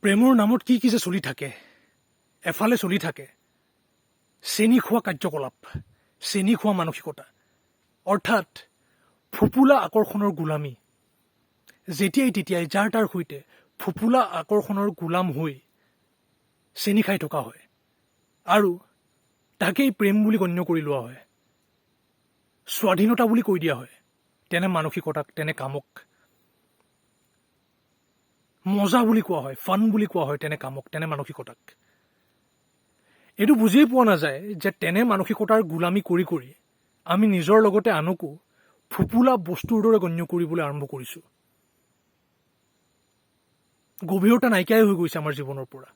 প্ৰেমৰ নামত কি কি যে চলি থাকে, এফালে চলি থাকে চেনি খোৱা কাৰ্যকলাপ, চেনি খোৱা মানসিকতা, অৰ্থাৎ ফুপুলা আকৰ্ষণৰ গোলামী। যেতিয়াই তেতিয়াই যাৰ তাৰ সৈতে ফুপুলা আকৰ্ষণৰ গোলাম হৈ চেনি খাই থকা হয় আৰু তাকেই প্ৰেম বুলি গণ্য কৰি লোৱা হয়, স্বাধীনতা বুলি কৈ দিয়া হয় তেনে মানসিকতাক, তেনে কামক। মজা বুলি কোৱা হয়, ফান বুলি কোৱা হয় তেনে কামক, তেনে মানসিকতাক। এইটো বুজিয়েই পোৱা নাযায় যে তেনে মানসিকতাৰ গোলামী কৰি কৰি আমি নিজৰ লগতে আনকো ফুপুলা বস্তুৰ দৰে গণ্য কৰিবলৈ আৰম্ভ কৰিছোঁ। গভীৰতা নাইকিয়াই হৈ গৈছে আমাৰ জীৱনৰ পৰা।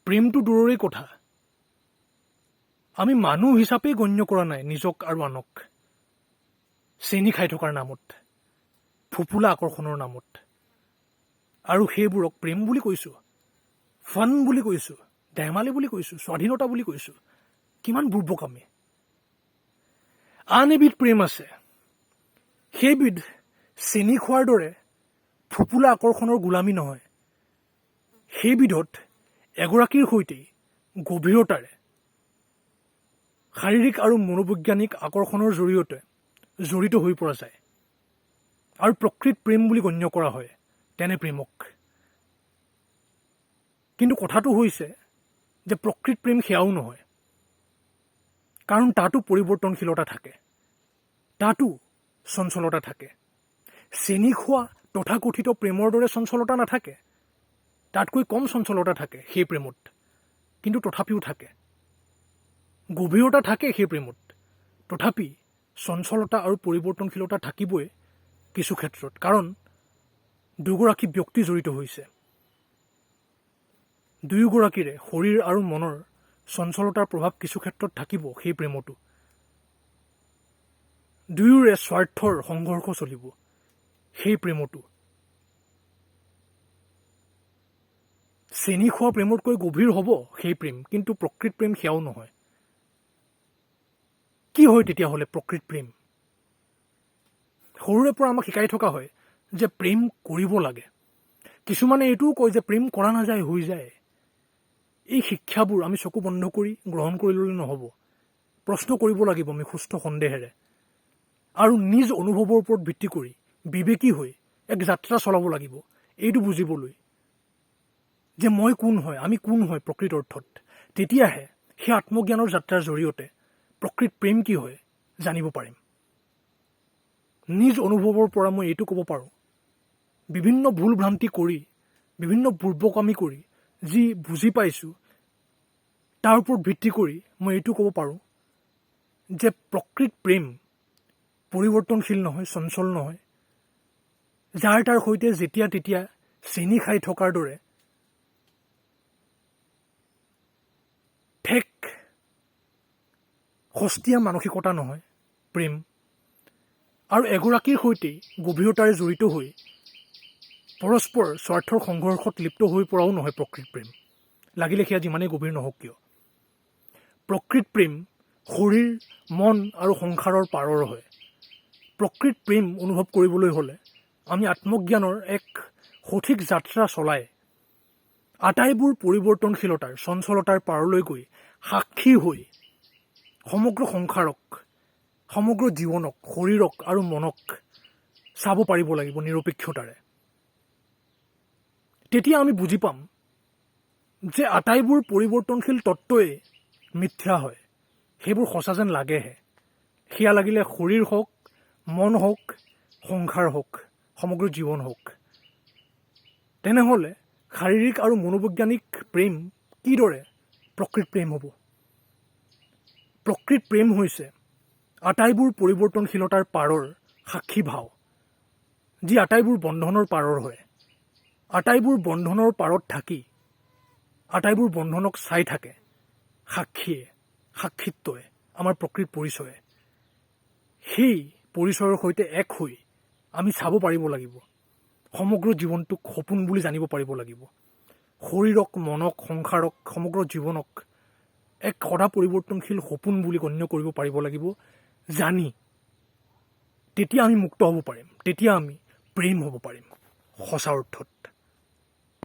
প্ৰেমটো দূৰৰে কথা, আমি মানুহ হিচাপেই গণ্য কৰা নাই নিজক আৰু আনক। চেনি খাই থকাৰ নামত, ফুপুলা আকৰ্ষণৰ নামত, আৰু সেইবোৰক প্ৰেম বুলি কৈছোঁ, ফান বুলি কৈছোঁ, ধেমালি বুলি কৈছোঁ, স্বাধীনতা বুলি কৈছোঁ। কিমান বুৰ্বক আমি। আন এবিধ প্ৰেম আছে, সেইবিধ চেনি খোৱাৰ দৰে ফুপুলা আকৰ্ষণৰ গোলামী নহয়। সেইবিধত এগৰাকীৰ সৈতেই গভীৰতাৰে শাৰীৰিক আৰু মনোবৈজ্ঞানিক আকৰ্ষণৰ জৰিয়তে জড়িত হৈ পৰা যায় আৰু প্ৰকৃত প্ৰেম বুলি গণ্য কৰা হয় তেনে প্ৰেমক। কিন্তু কথাটো হৈছে যে প্ৰকৃত প্ৰেম সেয়াও নহয়, কাৰণ তাতো পৰিৱৰ্তনশীলতা থাকে, তাতো চঞ্চলতা থাকে। চেনি খোৱা তথাকথিত প্ৰেমৰ দৰে চঞ্চলতা নাথাকে, তাতকৈ কম চঞ্চলতা থাকে সেই প্ৰেমত, কিন্তু তথাপিও থাকে। গভীৰতা থাকে সেই প্ৰেমত, তথাপি চঞ্চলতা আৰু পৰিৱৰ্তনশীলতা থাকিবই কিছু ক্ষেত্ৰত, কাৰণ দুগৰাকী ব্যক্তি জড়িত হৈছে। দুয়োগৰাকীৰে শৰীৰ আৰু মনৰ চঞ্চলতাৰ প্ৰভাৱ কিছু ক্ষেত্ৰত থাকিব সেই প্ৰেমতো। দুয়োৰে স্বাৰ্থৰ সংঘৰ্ষ চলিব সেই প্ৰেমতো। চেনি খোৱা প্ৰেমতকৈ গভীৰ হ'ব সেই প্ৰেম, কিন্তু প্ৰকৃত প্ৰেম সেয়াও নহয়। কি হয় তেতিয়াহ'লে প্ৰকৃত প্ৰেম? সৰুৰে পৰা আমাক শিকাই থকা হয় যে প্ৰেম কৰিব লাগে। কিছুমানে এইটোও কয় যে প্ৰেম কৰা নাযায়, হৈ যায়। এই শিক্ষাবোৰ আমি চকু বন্ধ কৰি গ্ৰহণ কৰি ল'লে নহ'ব। প্ৰশ্ন কৰিব লাগিব আমি সুস্থ সন্দেহেৰে, আৰু নিজ অনুভৱৰ ওপৰত ভিত্তি কৰি বিবেকী হৈ এক যাত্ৰা চলাব লাগিব, এইটো বুজিবলৈ যে মই কোন হয়, আমি কোন হয় প্ৰকৃত অৰ্থত। তেতিয়াহে সেই আত্মজ্ঞানৰ যাত্ৰাৰ জৰিয়তে প্ৰকৃত প্ৰেম কি হয় জানিব পাৰিম। নিজ অনুভৱৰ পৰা মই এইটো ক'ব পাৰোঁ, বিভিন্ন ভুল ভ্ৰান্তি কৰি, বিভিন্ন পূৰ্বকামী কৰি যি বুজি পাইছোঁ, তাৰ ওপৰত ভিত্তি কৰি মই এইটো ক'ব পাৰোঁ যে প্ৰকৃত প্ৰেম পৰিৱৰ্তনশীল নহয়, চঞ্চল নহয়। যাৰ তাৰ সৈতে যেতিয়া তেতিয়া চেনি খাই থকাৰ দৰে ঠেক সস্তীয়া মানসিকতা নহয় প্ৰেম, আৰু এগৰাকীৰ সৈতেই গভীৰতাৰে জড়িত হৈ পৰস্পৰ স্বাৰ্থৰ সংঘৰ্ষত লিপ্ত হৈ পৰাও নহয় প্ৰকৃত প্ৰেম, লাগিলে সেয়া যিমানেই গভীৰ নহওক কিয়। প্ৰকৃত প্ৰেম শৰীৰ, মন আৰু সংসাৰৰ পাৰৰ হয়। প্ৰকৃত প্ৰেম অনুভৱ কৰিবলৈ হ'লে আমি আত্মজ্ঞানৰ এক সঠিক যাত্ৰা চলাই আটাইবোৰ পৰিৱৰ্তনশীলতাৰ, চঞ্চলতাৰ পাৰলৈ গৈ সাক্ষী হৈ সমগ্ৰ সংসাৰক, সমগ্ৰ জীৱনক, শৰীৰক আৰু মনক চাব পাৰিব লাগিব নিৰপেক্ষতাৰে। তেতিয়া আমি বুজি পাম যে আটাইবোৰ পৰিৱৰ্তনশীল তত্ত্বই মিথ্যা হয়, সেইবোৰ সঁচা যেন লাগেহে। সেয়া লাগিলে শৰীৰ হওক, মন হওক, সংসাৰ হওক, সমগ্ৰ জীৱন হওক। তেনেহ'লে শাৰীৰিক আৰু মনোবৈজ্ঞানিক প্ৰেম কিদৰে প্ৰকৃত প্ৰেম হ'ব? প্ৰকৃত প্ৰেম হৈছে আটাইবোৰ পৰিৱৰ্তনশীলতাৰ পাৰৰ সাক্ষী ভাও, যি আটাইবোৰ বন্ধনৰ পাৰৰ হয়। আটাইবোৰ বন্ধনৰ পাৰত থাকি আটাইবোৰ বন্ধনক চাই থাকে সাক্ষীয়ে, সাক্ষিত্বই, আমাৰ প্ৰকৃত পৰিচয়ে। সেই পৰিচয়ৰ সৈতে এক হৈ আমি চাব পাৰিব লাগিব, সমগ্ৰ জীৱনটোক সপোন বুলি জানিব পাৰিব লাগিব। শৰীৰক, মনক, সংসাৰক, সমগ্ৰ জীৱনক এক সদা পৰিৱৰ্তনশীল সপোন বুলি গণ্য কৰিব পাৰিব লাগিব। জানি তেতিয়া আমি মুক্ত হ'ব পাৰিম, তেতিয়া আমি প্ৰেম হ'ব পাৰিম সঁচা অৰ্থত।